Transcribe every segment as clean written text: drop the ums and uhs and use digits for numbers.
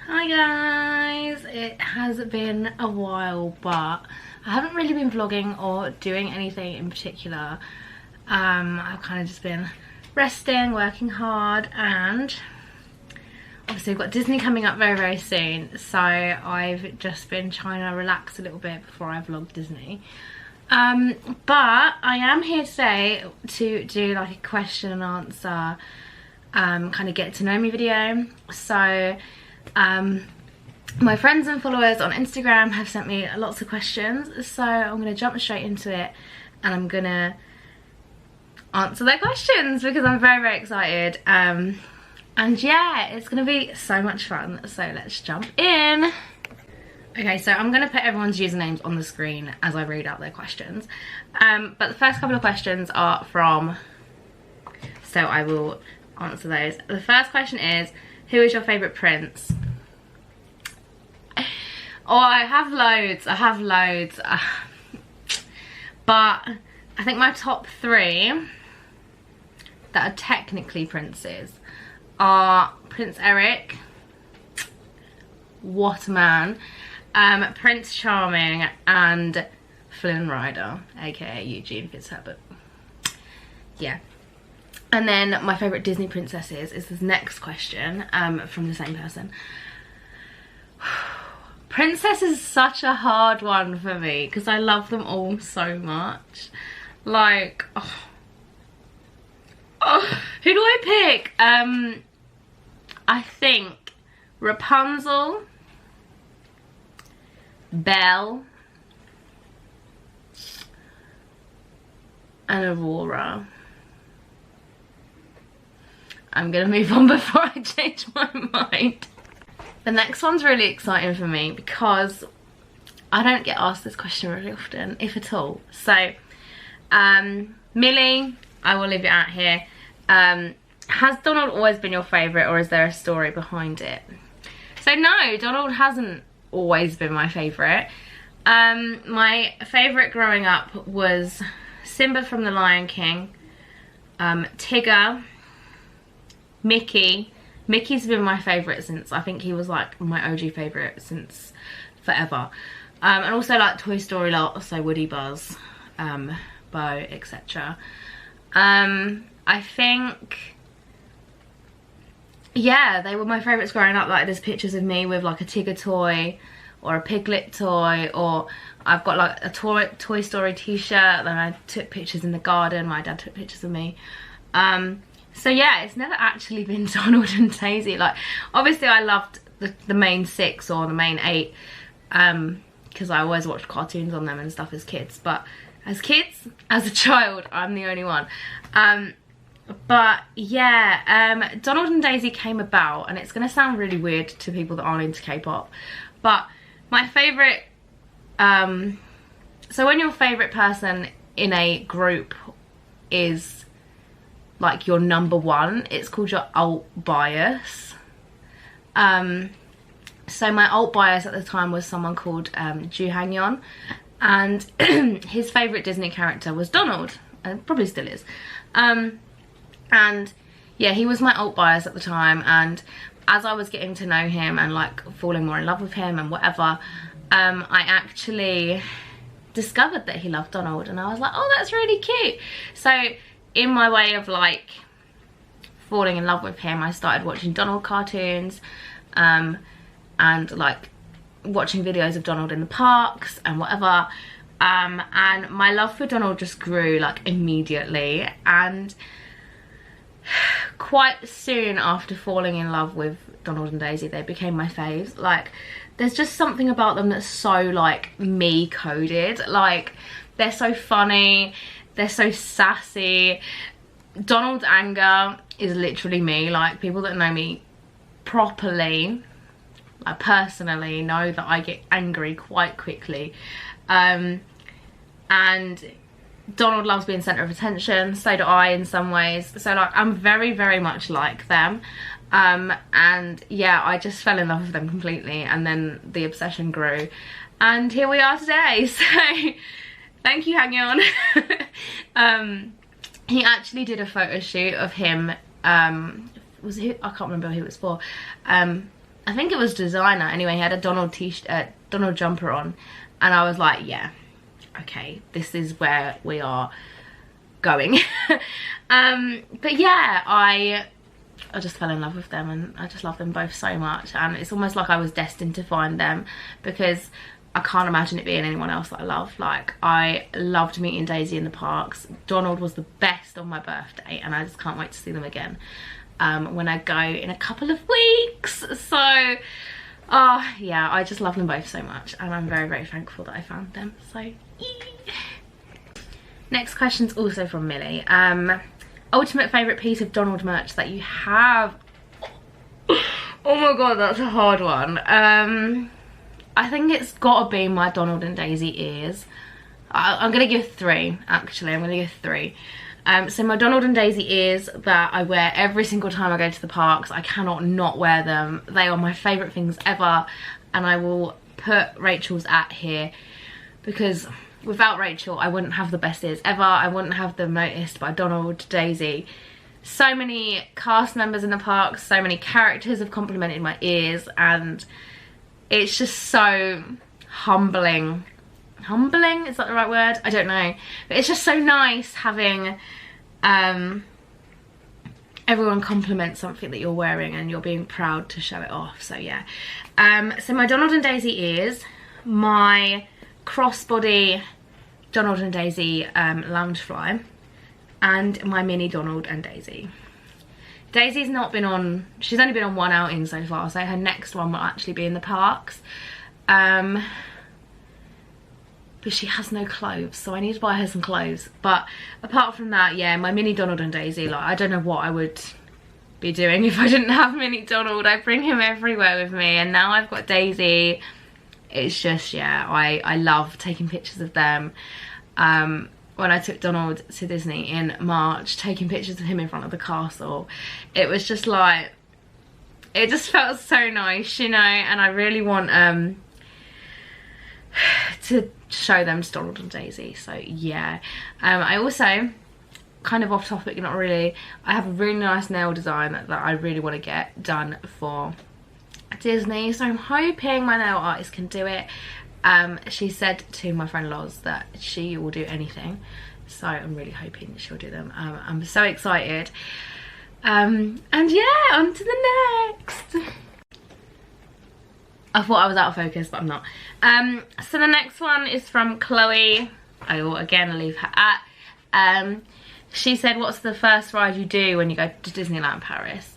Hi guys, it has been a while, but I haven't really been vlogging or doing anything in particular. I've kind of just been resting, working hard, and obviously we've got Disney coming up very soon, so I've just been trying to relax a little bit before I vlog Disney. But I am here today to do like a question and answer kind of get to know me video. So my friends and followers on Instagram have sent me lots of questions, so I'm going to jump straight into it and I'm going to answer their questions because I'm very excited. And yeah, it's going to be so much fun, so let's jump in. Okay, so I'm going to put everyone's usernames on the screen as I read out their questions. But the first couple of questions are from, so I will answer those. The first question is, who is your favourite prince? Oh, I have loads. But I think my top three that are technically princes are Prince Eric, what a man, Prince Charming, and Flynn Rider, aka Eugene Fitzherbert. Yeah. And then my favourite Disney princesses is this next question from the same person. Princess is such a hard one for me because I love them all so much. Like, who do I pick? I think Rapunzel, Belle, and Aurora. I'm gonna move on before I change my mind. The next one's really exciting for me because I don't get asked this question really often, if at all. So, Millie, I will leave it out here. Has Donald always been your favourite, or is there a story behind it? So no, Donald hasn't always been my favourite. My favourite growing up was Simba from The Lion King, Tigger, Mickey. Mickey's been my favourite since, I think he was like my OG favourite since forever. And also like Toy Story lot, so Woody, Buzz, Bo, etc. I think, yeah, they were my favourites growing up. Like, there's pictures of me with like a Tigger toy or a Piglet toy, or I've got like a Toy Story t-shirt. Then I took pictures in the garden, my dad took pictures of me. So yeah, it's never actually been Donald and Daisy. Like, obviously I loved the main 6 or the main 8, because I always watched cartoons on them and stuff as kids. But as a child, I'm the only one. But yeah, Donald and Daisy came about, and it's gonna sound really weird to people that aren't into K-pop, but my favourite, so when your favourite person in a group is like your number one, it's called your alt bias. So my alt bias at the time was someone called Ju Hang-yeon, and his favourite Disney character was Donald, and probably still is. And yeah, he was my alt bias at the time, and as I was getting to know him and like falling more in love with him and whatever, I actually discovered that he loved Donald, and I was like, oh, that's really cute. So in my way of like falling in love with him, I started watching Donald cartoons, and like watching videos of Donald in the parks and whatever, and my love for Donald just grew like immediately. And quite soon after falling in love with Donald and Daisy, they became my faves. Like, there's just something about them that's so like me coded. Like, they're so funny, they're so sassy. Donald's anger is literally me. Like, people that know me properly, like personally, know that I get angry quite quickly. And Donald loves being centre of attention, so do I in some ways. So like, I'm very much like them. And yeah, I just fell in love with them completely, and then the obsession grew, and here we are today. So thank you, Hang-yeon. He actually did a photo shoot of him, was it, I can't remember who it was for, I think it was designer. Anyway, he had a Donald Donald jumper on, and I was like, yeah, okay, this is where we are going. But yeah, I just fell in love with them, and I just love them both so much, and it's almost like I was destined to find them, because I can't imagine it being anyone else that I love. Like, I loved meeting Daisy in the parks. Donald was the best on my birthday, and I just can't wait to see them again when I go in a couple of weeks. So yeah, I just love them both so much, and I'm very, very thankful that I found them. So yay. Next question's also from Millie. Ultimate favourite piece of Donald merch that you have? Oh my god, that's a hard one. I think it's gotta be my Donald and Daisy ears. I'm gonna give 3, actually. I'm gonna give 3. So my Donald and Daisy ears that I wear every single time I go to the parks. I cannot not wear them. They are my favourite things ever, and I will put Rachel's at here, because without Rachel I wouldn't have the best ears ever. I wouldn't have them noticed by Donald, Daisy. So many cast members in the parks, so many characters have complimented my ears, and it's just so humbling. Humbling, is that the right word? I don't know, but it's just so nice having everyone compliment something that you're wearing and you're being proud to show it off. So yeah, so my Donald and Daisy ears, my crossbody Donald and Daisy loungefly, and my mini Donald and Daisy. Daisy's not been on, she's only been on 1 outing so far, so her next one will actually be in the parks. But she has no clothes, so I need to buy her some clothes. But apart from that, yeah, my mini Donald and Daisy, like, I don't know what I would be doing if I didn't have mini Donald. I bring him everywhere with me, and now I've got Daisy. It's just, yeah, I love taking pictures of them. When I took Donald to Disney in March, taking pictures of him in front of the castle, it was just like, it just felt so nice, you know, and I really want to show them to Donald and Daisy. So yeah, I also, kind of off topic, not really, I have a really nice nail design that I really want to get done for Disney, so I'm hoping my nail artist can do it. She said to my friend Loz that she will do anything, so I'm really hoping that she'll do them. I'm so excited. And yeah, on to the next. I thought I was out of focus, but I'm not. So the next one is from Chloe. I will again leave her at. She said, what's the first ride you do when you go to Disneyland Paris?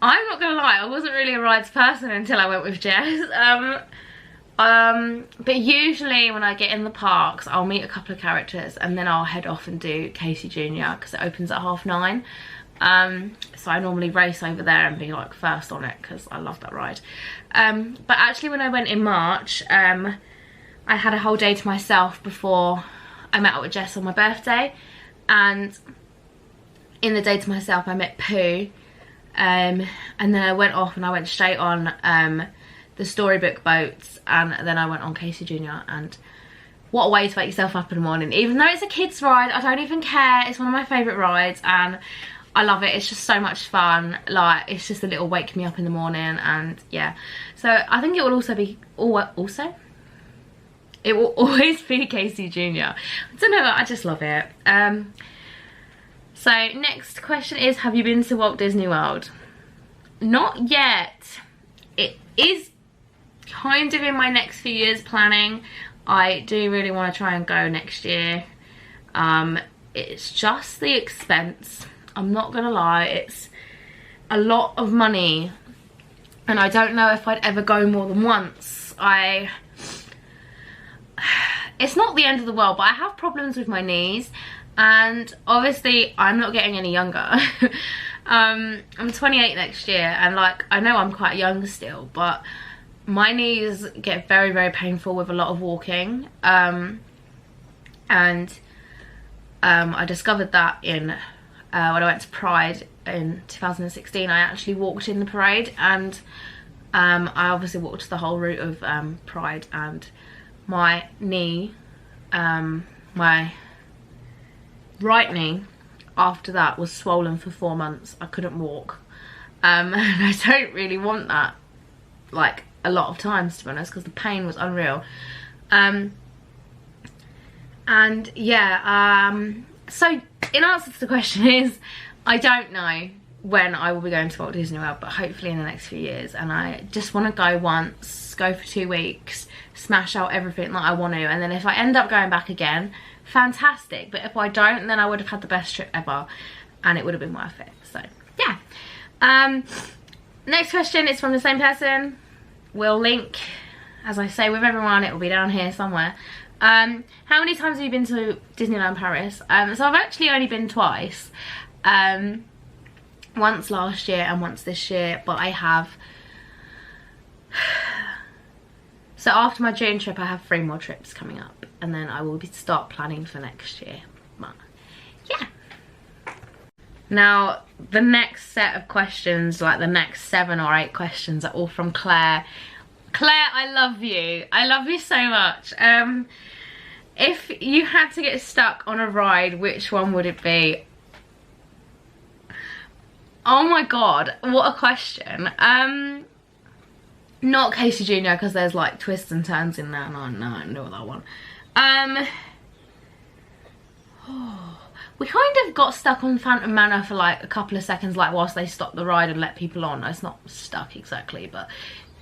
I'm not gonna lie, I wasn't really a rides person until I went with Jess. But usually when I get in the parks, I'll meet a couple of characters and then I'll head off and do Casey Jr. because it opens at 9:30. So I normally race over there and be like first on it because I love that ride. But actually when I went in March, I had a whole day to myself before I met up with Jess on my birthday, and in the day to myself I met Pooh, and then I went off and I went straight on the storybook boats, and then I went on Casey Jr. and what a way to wake yourself up in the morning. Even though it's a kids ride, I don't even care. It's one of my favourite rides and I love it. It's just so much fun. Like, it's just a little wake me up in the morning, and yeah. So I think it will also be it will always be Casey Jr. I don't know, I just love it. So next question is, have you been to Walt Disney World? Not yet. It is kind of in my next few years planning. I do really want to try and go next year. It's just the expense. I'm not gonna lie, it's a lot of money and I don't know if I'd ever go more than once. It's not the end of the world, but I have problems with my knees, and obviously I'm not getting any younger. I'm 28 next year, and like, I know I'm quite young still, but my knees get very, very painful with a lot of walking. I discovered that in when I went to Pride in 2016. I actually walked in the parade, and I obviously walked the whole route of Pride, and my knee, my right knee after that was swollen for 4 months. I couldn't walk, and I don't really want that like a lot of times, to be honest, because the pain was unreal. And yeah, so in answer to the question is, I don't know when I will be going to Walt Disney World, but hopefully in the next few years. And I just want to go once, go for 2 weeks, smash out everything that I want to, and then if I end up going back again, fantastic. But if I don't, then I would have had the best trip ever, and it would have been worth it. So yeah. Next question is from the same person. We'll link, as I say, with everyone. It will be down here somewhere. How many times have you been to Disneyland Paris? So I've actually only been twice. Once last year and once this year, but I have... So after my June trip, I have 3 more trips coming up, and then I will start planning for next year. But yeah. Now, the next set of questions, like the next 7 or 8 questions, are all from Claire. Claire, I love you. I love you so much. If you had to get stuck on a ride, which one would it be? Oh my god, what a question. Not Casey Jr., because there's like twists and turns in there, and I know that one. We kind of got stuck on Phantom Manor for like a couple of seconds, like whilst they stopped the ride and let people on. It's not stuck exactly, but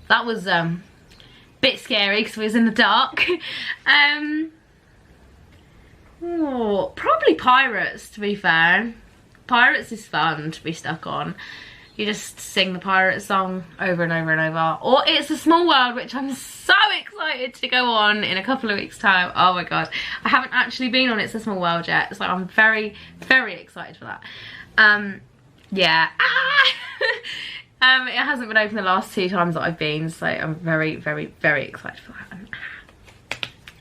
that was a bit scary because we was in the dark. Probably Pirates, to be fair. Pirates is fun to be stuck on. You just sing the pirate song over and over and over. Or It's a Small World, which I'm so excited to go on in a couple of weeks' time. Oh my god. I haven't actually been on It's a Small World yet, so I'm very, very excited for that. Yeah. It hasn't been open the last 2 times that I've been, so I'm very, very, very excited for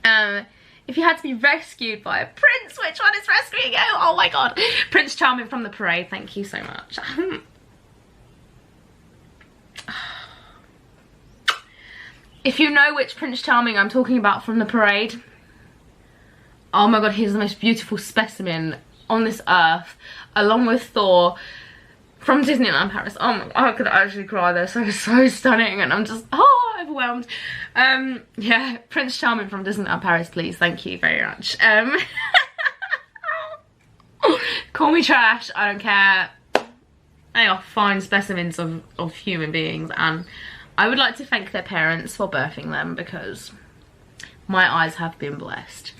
that. If you had to be rescued by a prince, which one is rescuing you? Oh my god. Prince Charming from the Parade, thank you so much. If you know which Prince Charming I'm talking about from the Parade, oh my god, he's the most beautiful specimen on this earth, along with Thor from Disneyland Paris. Oh my god, I could actually cry. They're so stunning, and I'm just overwhelmed. Yeah, Prince Charming from Disneyland Paris, please. Thank you very much. Call me trash, I don't care. They are fine specimens of human beings, and I would like to thank their parents for birthing them, because my eyes have been blessed.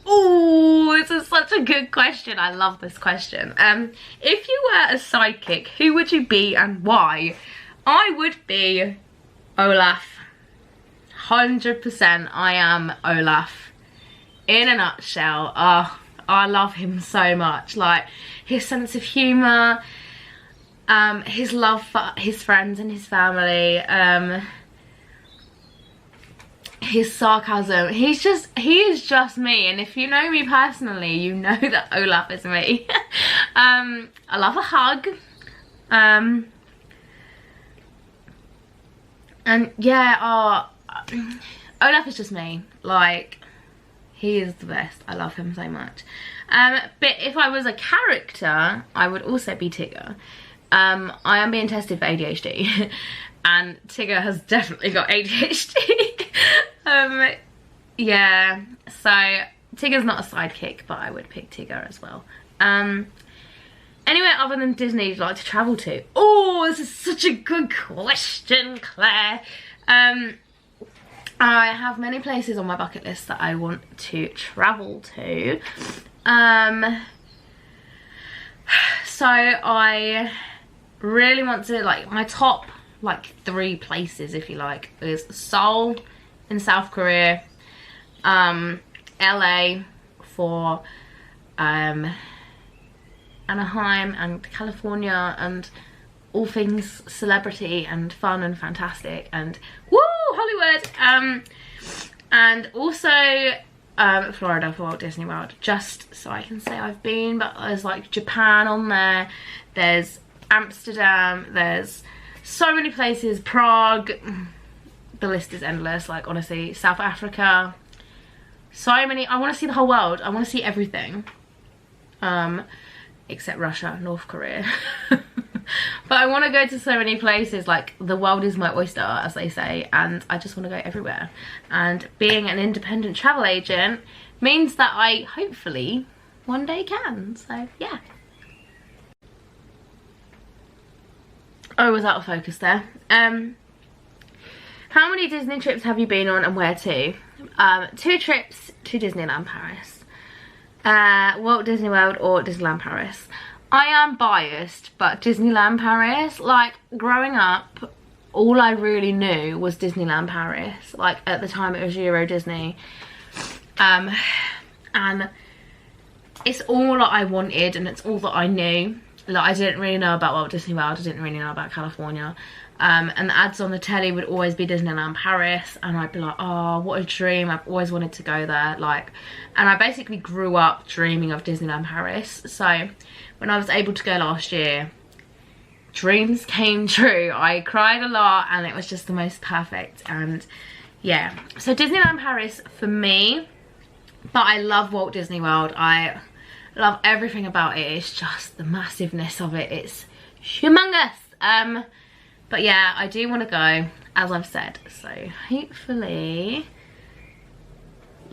Oh, this is such a good question. I love this question. If you were a sidekick, who would you be and why? I would be Olaf. 100% I am Olaf. In a nutshell. Oh, I love him so much. Like, his sense of humour, his love for his friends and his family, his sarcasm. He is just me, and if you know me personally, you know that Olaf is me. I love a hug. And yeah, Olaf is just me. Like, he is the best. I love him so much. But if I was a character, I would also be Tigger. I am being tested for ADHD, and Tigger has definitely got ADHD. Yeah, so Tigger's not a sidekick, but I would pick Tigger as well. Anywhere other than Disney you'd like to travel to? Oh, this is such a good question, Claire. I have many places on my bucket list that I want to travel to. So I really want to, like, my top like 3 places, if you like, is Seoul in South Korea, LA for Anaheim and California, and all things celebrity and fun and fantastic, and woo, Hollywood, and also Florida for Walt Disney World, just so I can say I've been. But there's like Japan on there, there's Amsterdam, there's so many places, Prague, the list is endless, like honestly, South Africa, so many. I want to see the whole world, I want to see everything, except Russia, North Korea. But I want to go to so many places. Like, the world is my oyster, as they say, and I just want to go everywhere. And being an independent travel agent means that I hopefully one day can. So yeah. I was out of focus there. How many Disney trips have you been on and where to? 2 trips to Disneyland Paris. Walt Disney World or Disneyland Paris. I am biased, but Disneyland Paris, like, growing up, all I really knew was Disneyland Paris. Like, at the time it was Euro Disney. And it's all that I wanted and it's all that I knew. Like, I didn't really know about Walt Disney World, I didn't really know about California. And the ads on the telly would always be Disneyland Paris, and I'd be like, oh, what a dream, I've always wanted to go there. Like, and I basically grew up dreaming of Disneyland Paris. So when I was able to go last year, dreams came true. I cried a lot and it was just the most perfect. And yeah, so Disneyland Paris for me. But I love Walt Disney World. I love everything about it. It's just the massiveness of it, it's humongous. But yeah, I do want to go, as I've said. So hopefully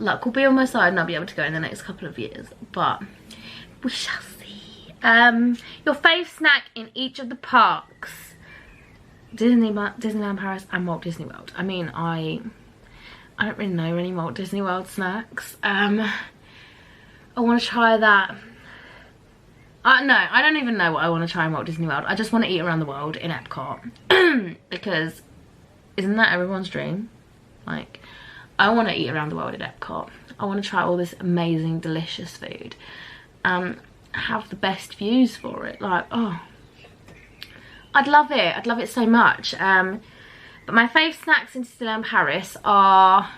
luck will be on my side and I'll be able to go in the next couple of years. But we shall see. Your fave snack in each of the parks. Disneyland Paris and Walt Disney World. I mean, I don't really know any Walt Disney World snacks. I want to try that. No, I don't even know what I want to try in Walt Disney World. I just want to eat around the world in Epcot. Because isn't that everyone's dream? Like, I want to eat around the world in Epcot. I want to try all this amazing, delicious food. Have the best views for it. Like, oh, I'd love it. I'd love it so much. But my fave snacks in Disneyland Paris are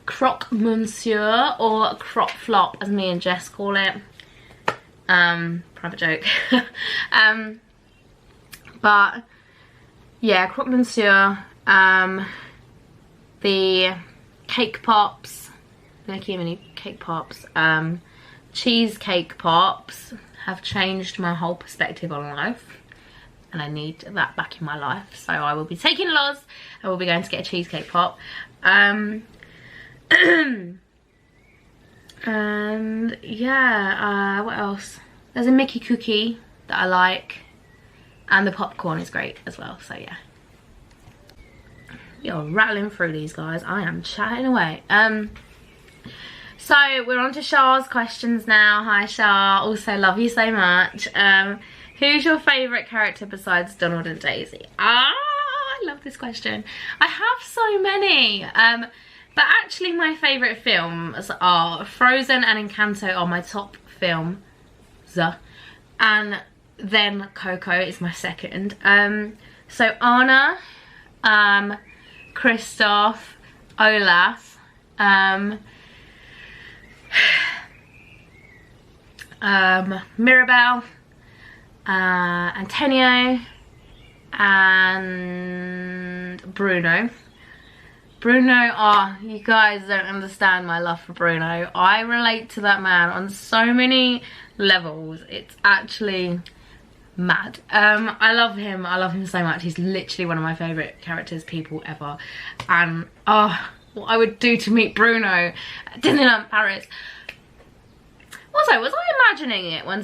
croque monsieur, or croque flop as me and Jess call it. Private joke. But yeah, croque monsieur, the cake pops, Mickey and Minnie cake pops, cheesecake pops have changed my whole perspective on life. And I need that back in my life. So I will be taking Loz. I will be going to get a cheesecake pop. And yeah, what else? There's a Mickey cookie that I like. And the popcorn is great as well. So yeah. You're rattling through these, guys. I am chatting away. So we're on to Shah's questions now. Hi Shah. Also love you so much. Who's your favourite character besides Donald and Daisy? Ah, I love this question. I have so many. But actually my favourite films are Frozen and Encanto are my top films. And then Coco is my second. So Anna, Kristoff, Olaf, Mirabelle, Antonio, and Bruno. You guys don't understand my love for Bruno. I relate to that man on so many levels. It's actually mad. I love him so much. He's literally one of my favourite characters, people ever. And oh, what I would do to meet Bruno at Disneyland Paris. Also, was I imagining it when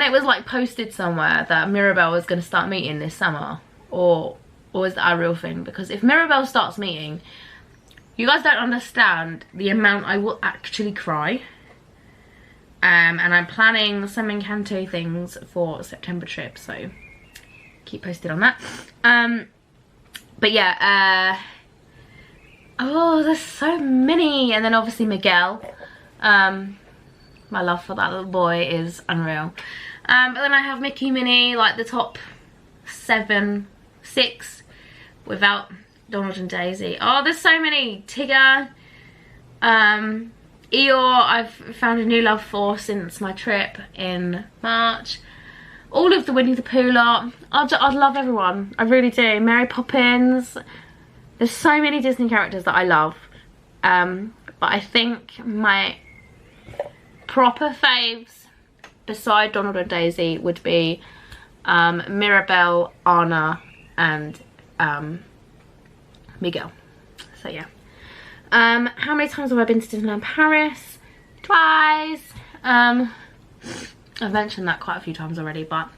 it was like posted somewhere that Mirabelle was going to start meeting this summer, or is that a real thing? Because if Mirabelle starts meeting, you guys don't understand the amount I will actually cry. And I'm planning some Encanto things for September trip, so keep posted on that. But yeah, oh, there's so many. And then obviously Miguel. My love for that little boy is unreal. But then I have Mickey, Minnie, like the top 6 without Donald and Daisy. Oh, there's so many. Tigger, Eeyore, I've found a new love for since my trip in March. All of the Winnie the Pooh lot. I love everyone. I really do. Mary Poppins. There's so many Disney characters that I love. But I think my proper faves beside Donald and Daisy would be Mirabelle, Anna and Miguel. So yeah. How many times have I been to Disneyland Paris? Twice. I've mentioned that quite a few times already, but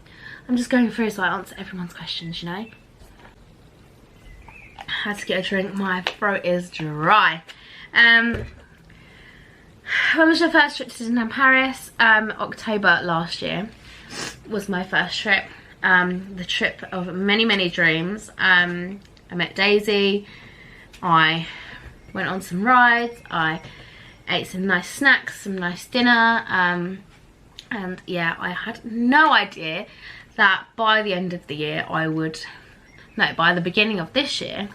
I'm just going through so I answer everyone's questions, you know. I had to get a drink, my throat is dry. When was your first trip to Disneyland Paris? October last year was my first trip. The trip of many, many dreams. I met Daisy, I went on some rides, I ate some nice snacks, some nice dinner, and yeah, I had no idea that by the end of the year by the beginning of this year,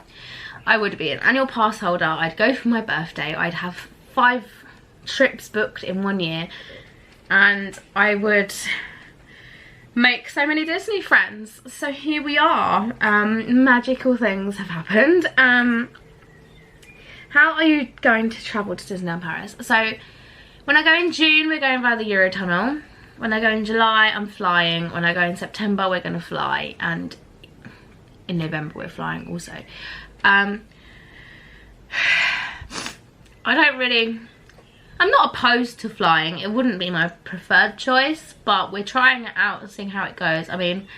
I would be an annual pass holder. I'd go for my birthday, I'd have 5 trips booked in 1 year, and I would make so many Disney friends. So here we are. Magical things have happened. How are you going to travel to Disneyland Paris? So when I go in June, we're going via the Eurotunnel. When I go in July, I'm flying. When I go in September, we're going to fly, and in November we're flying also. I'm not opposed to flying. It wouldn't be my preferred choice, but we're trying it out and seeing how it goes. I mean,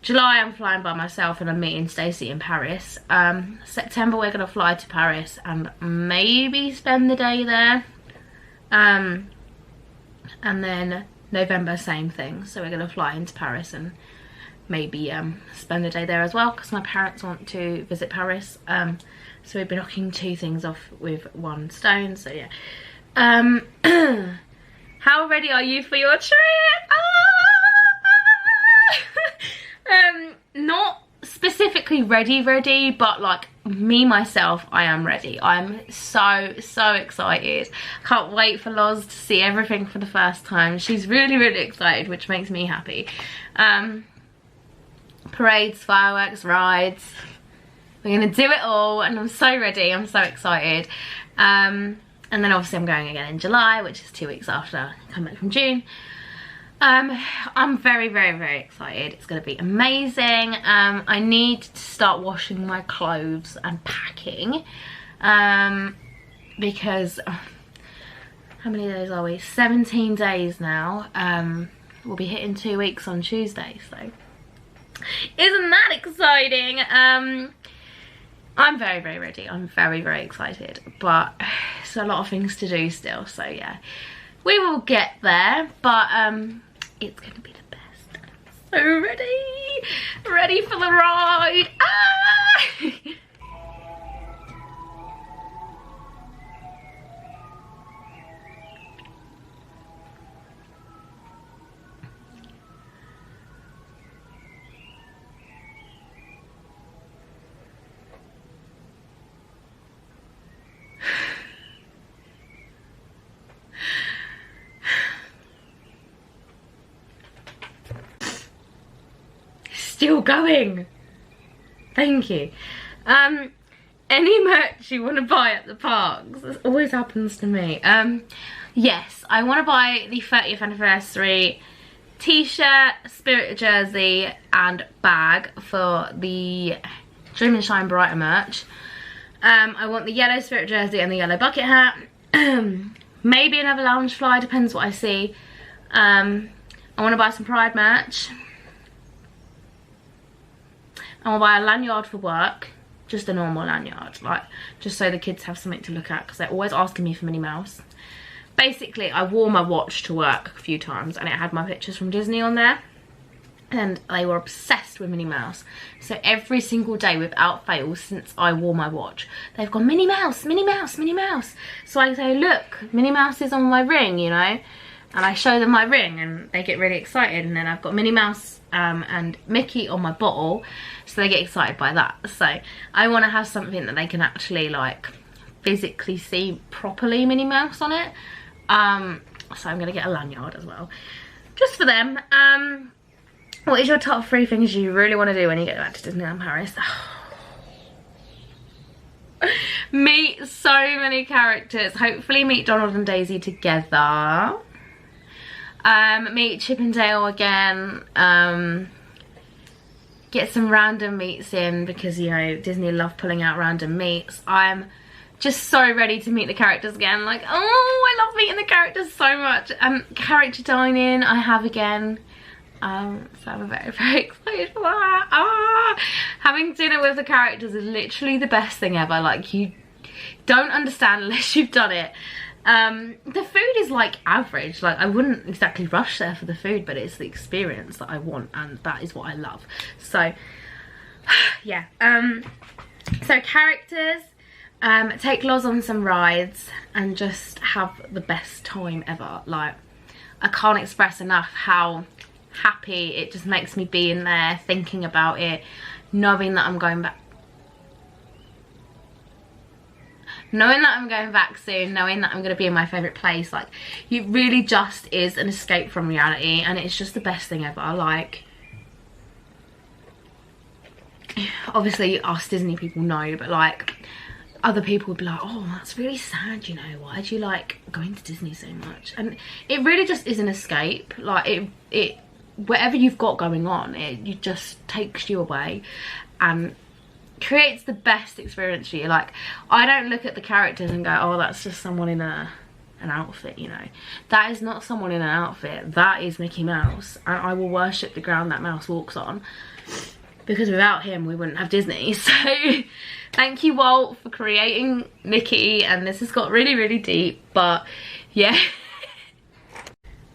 July I'm flying by myself and I'm meeting Stacey in Paris. September we're going to fly to Paris and maybe spend the day there. And then November, same thing. So we're going to fly into Paris and maybe spend the day there as well, because my parents want to visit Paris. So we've been knocking 2 things off with 1 stone. So yeah. How ready are you for your trip? Not specifically ready, but like me myself, I am ready. I'm so excited. Can't wait for Loz to see everything for the first time. She's really excited, which makes me happy. Parades, fireworks, rides, we're gonna do it all, and I'm so ready. I'm so excited. And then obviously I'm going again in July, which is 2 weeks after I come back from June. I'm very excited. It's going to be amazing. I need to start washing my clothes and packing, because how many days are we? 17 days now. We'll be hitting 2 weeks on Tuesday, so isn't that exciting? I'm very ready. I'm very excited, but it's a lot of things to do still, so yeah, we will get there. But it's gonna be the best. I'm so ready for the ride. Still going. Thank you. Any merch you want to buy at the parks? This always happens to me. Yes, I want to buy the 30th anniversary t-shirt, spirit jersey and bag for the Dream and Shine Brighter merch. I want the yellow spirit jersey and the yellow bucket hat. Maybe another lounge fly, depends what I see. I want to buy some Pride merch. I want to buy a lanyard for work, just a normal lanyard, like just so the kids have something to look at, because they're always asking me for Minnie Mouse. Basically, I wore my watch to work a few times and it had my pictures from Disney on there, and they were obsessed with Minnie Mouse. So every single day without fail since I wore my watch, they've gone, Minnie Mouse, Minnie Mouse, Minnie Mouse. So I say, look, Minnie Mouse is on my ring, you know, and I show them my ring and they get really excited. And then I've got Minnie Mouse and Mickey on my bottle, so they get excited by that. So I want to have something that they can actually like physically see properly Minnie Mouse on it. So I'm gonna get a lanyard as well, just for them. What is your top 3 things you really want to do when you get back to Disneyland Paris? Meet so many characters. Hopefully meet Donald and Daisy together. Meet Chip and Dale again. Get some random meets in because, you know, Disney love pulling out random meets. I'm just so ready to meet the characters again. Like, oh, I love meeting the characters so much. Character dining I have again. So I'm very, very excited for that. Having dinner with the characters is literally the best thing ever. Like, you don't understand unless you've done it. The food is like average. Like, I wouldn't exactly rush there for the food, but it's the experience that I want, and that is what I love. So yeah, so characters, take Loz on some rides and just have the best time ever. Like, I can't express enough how happy it just makes me be in there, thinking about it, knowing that I'm going back soon, knowing that I'm going to be in my favourite place. Like, it really just is an escape from reality, and it's just the best thing ever. Like, obviously us Disney people know, but like, other people would be like, oh, that's really sad, you know, why do you like going to Disney so much? And it really just is an escape. Like, it whatever you've got going on, it just takes you away and creates the best experience for you. Like, I don't look at the characters and go, oh, that's just someone in an outfit, you know. That is not someone in an outfit. That is Mickey Mouse, and I will worship the ground that mouse walks on, because without him we wouldn't have Disney. So thank you, Walt, for creating Mickey. And this has got really, really deep, but yeah.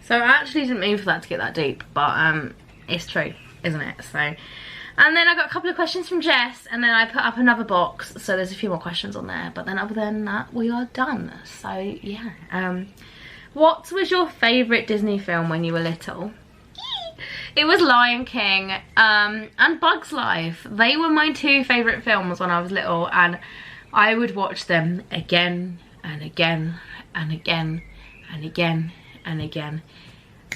So I actually didn't mean for that to get that deep, but it's true, isn't it? So, and then I got a couple of questions from Jess, and then I put up another box, so there's a few more questions on there. But then other than that, we are done. So yeah, what was your favourite Disney film when you were little? It was Lion King and Bugs Life. They were my two favourite films when I was little, and I would watch them again and again and again and again and again.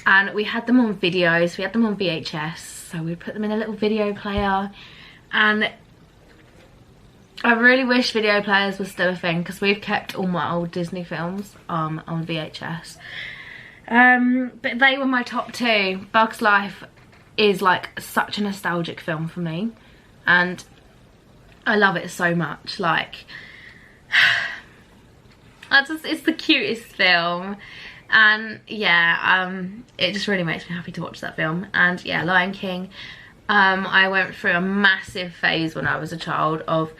And we had them on videos, we had them on VHS, so we'd put them in a little video player. And I really wish video players were still a thing, because we've kept all my old Disney films on VHS. But they were my top two. Bugs Life is like such a nostalgic film for me, and I love it so much. Like, it's the cutest film. And yeah, it just really makes me happy to watch that film. And yeah, Lion King, I went through a massive phase when I was a child of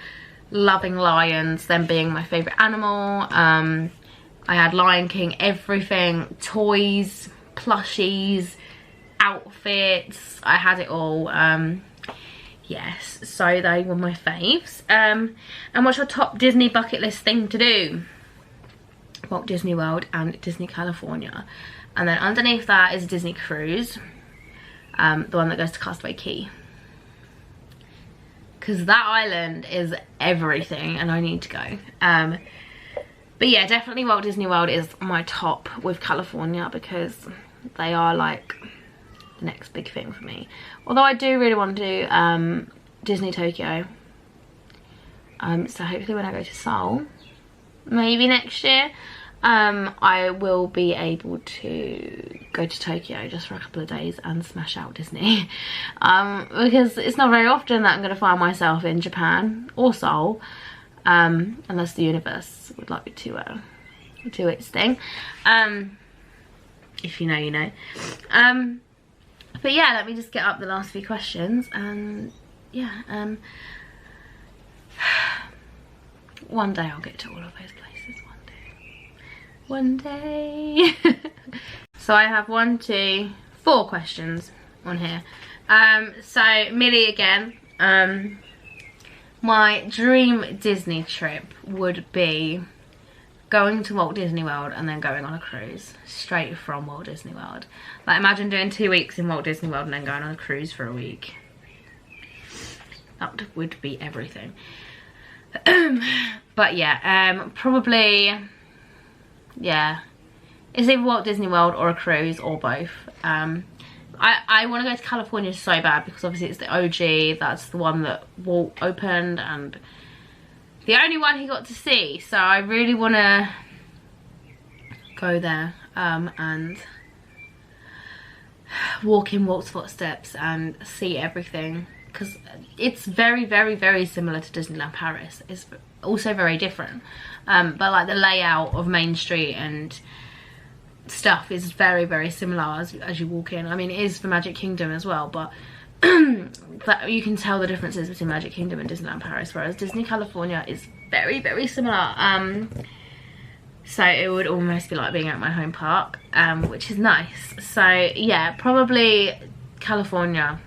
loving lions, them being my favourite animal. I had Lion King everything, toys, plushies, outfits, I had it all. Yes, so they were my faves. And what's your top Disney bucket list thing to do? Walt Disney World and Disney California. And then underneath that is a Disney cruise, the one that goes to Castaway Cay, because that island is everything and I need to go. But yeah, definitely Walt Disney World is my top, with California, because they are like the next big thing for me. Although I do really want to do Disney Tokyo. So hopefully when I go to Seoul, maybe next year, I will be able to go to Tokyo just for a couple of days and smash out Disney. Because it's not very often that I'm going to find myself in Japan or Seoul, unless the universe would like me to do its thing. If you know, you know. But yeah, let me just get up the last few questions, and yeah, one day I'll get to all of those places. One day. So I have 1, 2, 4 questions on here. So Millie again. My dream Disney trip would be going to Walt Disney World and then going on a cruise straight from Walt Disney World. Like, imagine doing 2 weeks in Walt Disney World and then going on a cruise for a week. That would be everything. But yeah, probably, yeah, it's either Walt Disney World or a cruise, or both. I want to go to California so bad, because obviously it's the OG, that's the one that Walt opened and the only one he got to see, so I really want to go there. And walk in Walt's footsteps and see everything, because it's very, very, very similar to Disneyland Paris. It's also very different, but like the layout of Main Street and stuff is very, very similar as you walk in. I mean, it is for Magic Kingdom as well, but that you can tell the differences between Magic Kingdom and Disneyland Paris, whereas Disney California is very, very similar. So it would almost be like being at my home park, which is nice. So yeah, probably California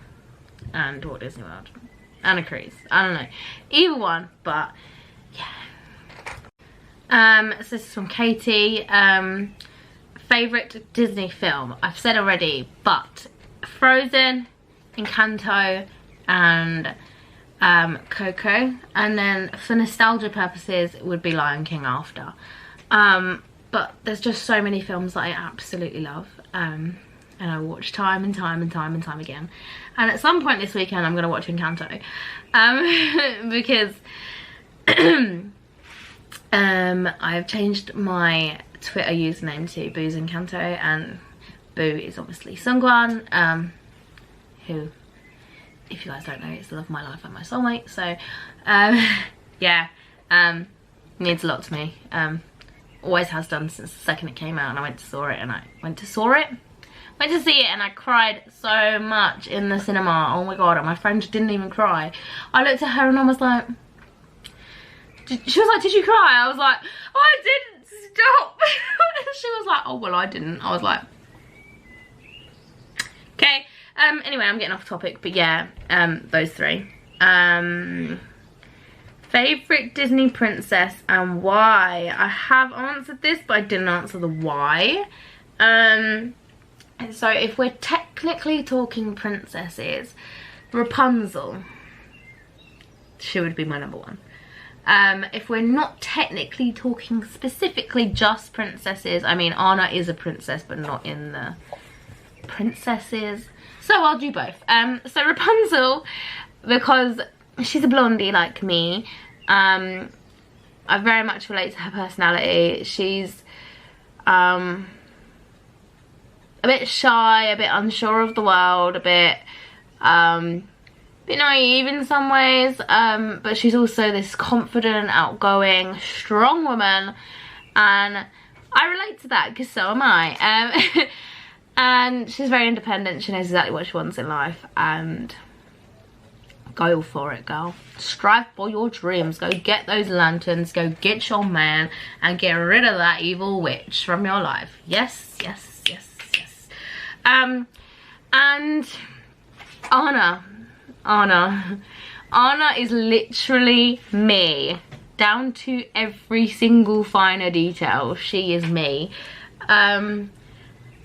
and Walt Disney World and a cruise. I don't know, either one, but yeah. So this is from Katie. Favourite Disney film? I've said already, but Frozen, Encanto, and Coco. And then for nostalgia purposes, it would be Lion King after. But there's just so many films that I absolutely love, and I watch time and time and time and time again. And at some point this weekend I'm going to watch Encanto, because I've changed my Twitter username to Boo's Encanto, and Boo is obviously Sungwan, who, if you guys don't know, is the love of my life and my soulmate. So yeah, means a lot to me. Always has done since the second it came out, and I went to see it, and I cried so much in the cinema. Oh my god, and my friend didn't even cry. I looked at her and I was like, she was like, did you cry? I was like, oh, I didn't, stop. She was like, oh well, I didn't. I was like, okay. Anyway, I'm getting off topic, but yeah, those three. Favourite Disney princess and why? I have answered this, but I didn't answer the why. So if we're technically talking princesses, Rapunzel, she would be my number one. If we're not technically talking specifically just princesses, I mean, Anna is a princess, but not in the princesses. So I'll do both. So Rapunzel, because she's a blondie like me. I very much relate to her personality. She's a bit shy, a bit unsure of the world, a bit naive in some ways, but she's also this confident, outgoing, strong woman, and I relate to that because so am I. And she's very independent. She knows exactly what she wants in life, and go for it, girl. Strive for your dreams. Go get those lanterns, go get your man, and get rid of that evil witch from your life. Yes, yes, yes, yes. And Anna is literally me, down to every single finer detail. She is me.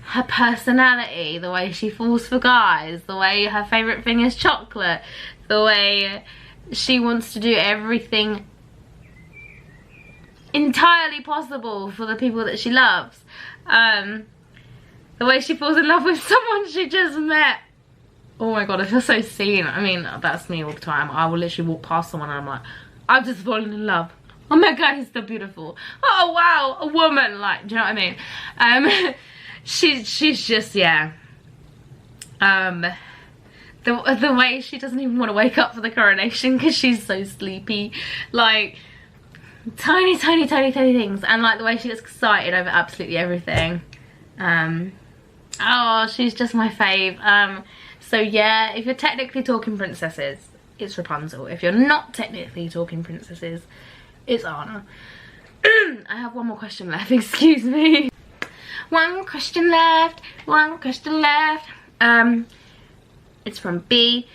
Her personality, the way she falls for guys, the way her favourite thing is chocolate, the way she wants to do everything entirely possible for the people that she loves. The way she falls in love with someone she just met. Oh my god, I feel so seen. I mean, that's me all the time. I will literally walk past someone and I'm like, I've just fallen in love. Oh my god, he's so beautiful. Oh wow, a woman. Like, do you know what I mean? She's just, yeah. The way she doesn't even want to wake up for the coronation because she's so sleepy. Like, tiny things. And like the way she gets excited over absolutely everything. Oh, she's just my fave. So yeah, if you're technically talking princesses, it's Rapunzel. If you're not technically talking princesses, it's Anna. I have one more question left, excuse me. One question left. It's from B.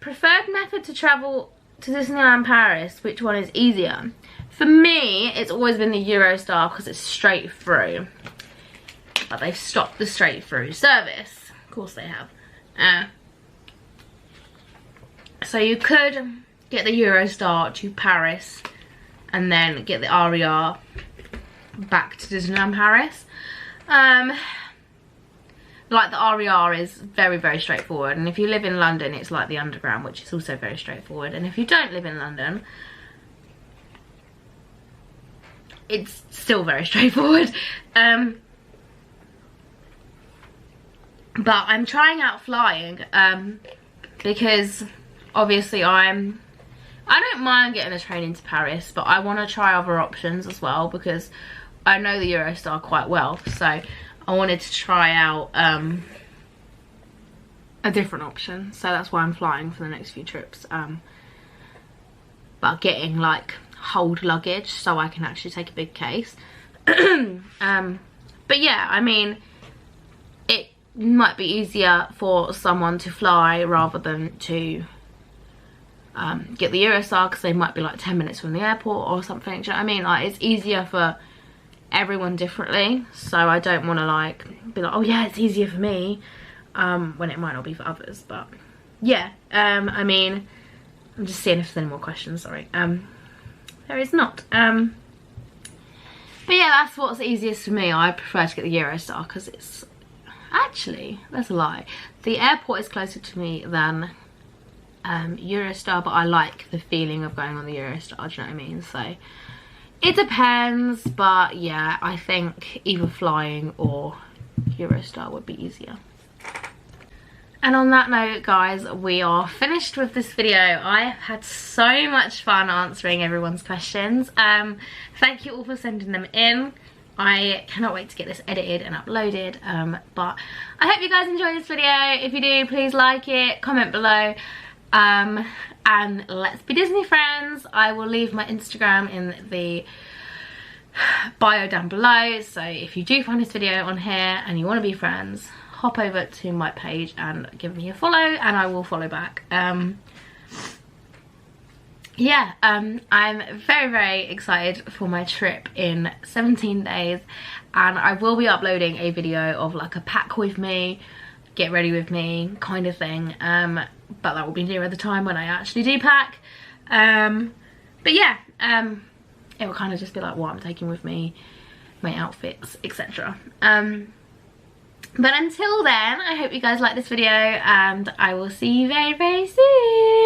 Preferred method to travel to Disneyland Paris, which one is easier? For me, it's always been the Eurostar because it's straight through. But they've stopped the straight through service. Of course they have. So you could get the Eurostar to Paris and then get the RER back to Disneyland Paris. Like the RER is very straightforward, and if you live in London it's like the Underground, which is also very straightforward, and if you don't live in London it's still very straightforward. But I'm trying out flying because obviously I don't mind getting a train into Paris, but I want to try other options as well because I know the Eurostar quite well. So I wanted to try out a different option. So that's why I'm flying for the next few trips. But getting like hold luggage so I can actually take a big case. But yeah, I mean, it might be easier for someone to fly rather than to get the Eurostar because they might be like 10 minutes from the airport or something. Do you know what I mean? Like, it's easier for everyone differently, so I don't want to like be like, oh yeah, it's easier for me, when it might not be for others. But yeah, I mean, I'm just seeing if there's any more questions. Sorry, there is not. But yeah, that's what's easiest for me. I prefer to get the Eurostar because it's actually, that's a lie, the airport is closer to me than Eurostar, but I like the feeling of going on the Eurostar, do you know what I mean? So it depends, but yeah, I think either flying or Eurostar would be easier. And on that note, guys, we are finished with this video. I have had so much fun answering everyone's questions. Thank you all for sending them in. I cannot wait to get this edited and uploaded, but I hope you guys enjoyed this video. If you do, please like it, comment below, and let's be Disney friends. I will leave my Instagram in the bio down below, so if you do find this video on here and you want to be friends, hop over to my page and give me a follow and I will follow back. Yeah, I'm very, very excited for my trip in 17 days, and I will be uploading a video of like a pack with me, get ready with me kind of thing, but that will be nearer the time when I actually do pack. But yeah, it will kind of just be like what I'm taking with me, my outfits, etc. But until then, I hope you guys like this video and I will see you very, very soon.